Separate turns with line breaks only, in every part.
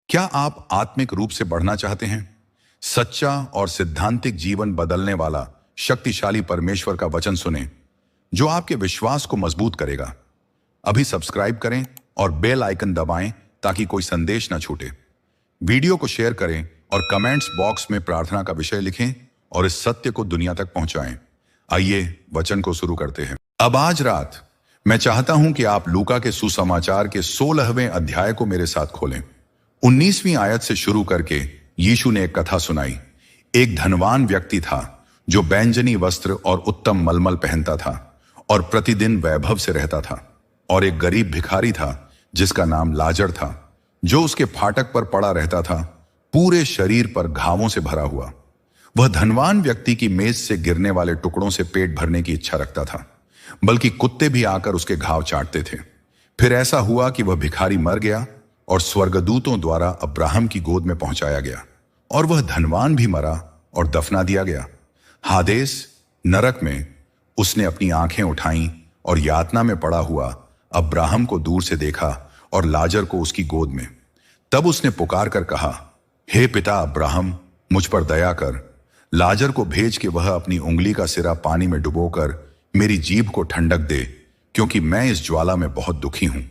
क्या आप आत्मिक रूप से बढ़ना चाहते हैं? सच्चा और सिद्धांतिक जीवन बदलने वाला शक्तिशाली परमेश्वर का वचन सुने, जो आपके विश्वास को मजबूत करेगा। अभी सब्सक्राइब करें और बेल आइकन दबाएं ताकि कोई संदेश न छूटे। वीडियो को शेयर करें और कमेंट्स बॉक्स में प्रार्थना का विषय लिखें और इस सत्य को दुनिया तक पहुंचाएं। आइए वचन को शुरू करते हैं। अब आज रात मैं चाहता हूं कि आप लूका के सुसमाचार के 16वें अध्याय को मेरे साथ खोलें। 19वीं आयत से शुरू करके यीशु ने एक कथा सुनाई। एक धनवान व्यक्ति था जो बैंजनी वस्त्र और उत्तम मलमल पहनता था और प्रतिदिन वैभव से रहता था, और एक गरीब भिखारी था जिसका नाम लाजर था, जो उसके फाटक पर पड़ा रहता था, पूरे शरीर पर घावों से भरा हुआ। वह धनवान व्यक्ति की मेज से गिरने वाले टुकड़ों से पेट भरने की इच्छा रखता था, बल्कि कुत्ते भी आकर उसके घाव चाटते थे। फिर ऐसा हुआ कि वह भिखारी मर गया और स्वर्गदूतों द्वारा अब्राहम की गोद में पहुंचाया गया, और वह धनवान भी मरा और दफना दिया गया। हादेस, नरक में, उसने अपनी आंखें उठाईं और यातना में पड़ा हुआ अब्राहम को दूर से देखा और लाजर को उसकी गोद में। तब उसने पुकार कर कहा, हे पिता अब्राहम, मुझ पर दया कर, लाजर को भेज के वह अपनी उंगली का सिरा पानी में डुबोकर मेरी जीभ को ठंडक दे, क्योंकि मैं इस ज्वाला में बहुत दुखी हूं।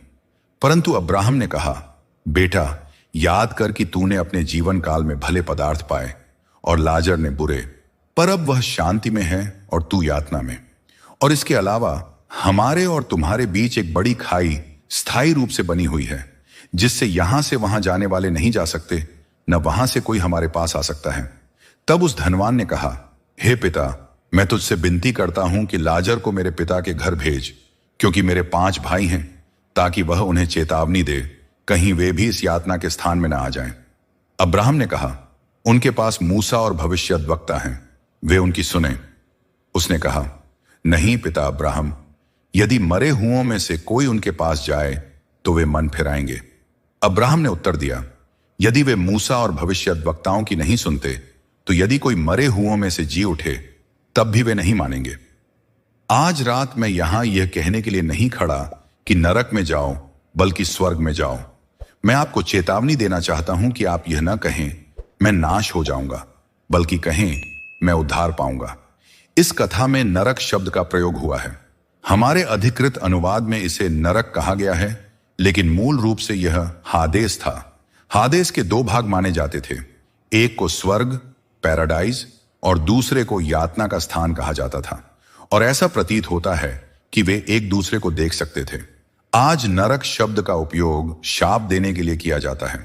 परंतु अब्राहम ने कहा, बेटा, याद कर कि तूने अपने जीवन काल में भले पदार्थ पाए और लाजर ने बुरे, पर अब वह शांति में है और तू यातना में। और इसके अलावा हमारे और तुम्हारे बीच एक बड़ी खाई स्थायी रूप से बनी हुई है, जिससे यहां से वहां जाने वाले नहीं जा सकते, न वहां से कोई हमारे पास आ सकता है। तब उस धनवान ने कहा, हे पिता, मैं तुझसे विनती करता हूं कि लाजर को मेरे पिता के घर भेज, क्योंकि मेरे 5 भाई हैं, ताकि वह उन्हें चेतावनी दे, कहीं वे भी इस यातना के स्थान में न आ जाएं। अब्राहम ने कहा, उनके पास मूसा और भविष्यद्वक्ता हैं, वे उनकी सुने। उसने कहा, नहीं पिता अब्राहम, यदि मरे हुओं में से कोई उनके पास जाए तो वे मन फिराएंगे। अब्राहम ने उत्तर दिया, यदि वे मूसा और भविष्यद्वक्ताओं की नहीं सुनते, तो यदि कोई मरे हुओं में से जी उठे तब भी वे नहीं मानेंगे। आज रात मैं यहां यह कहने के लिए नहीं खड़ा कि नरक में जाओ, बल्कि स्वर्ग में जाओ। मैं आपको चेतावनी देना चाहता हूं कि आप यह न कहें मैं नाश हो जाऊंगा, बल्कि कहें मैं उद्धार पाऊंगा। इस कथा में नरक शब्द का प्रयोग हुआ है। हमारे अधिकृत अनुवाद में इसे नरक कहा गया है, लेकिन मूल रूप से यह हादेस था। हादेस के 2 भाग माने जाते थे, एक को स्वर्ग, पैराडाइज, और दूसरे को यातना का स्थान कहा जाता था, और ऐसा प्रतीत होता है कि वे एक दूसरे को देख सकते थे। आज नरक शब्द का उपयोग शाप देने के लिए किया जाता है।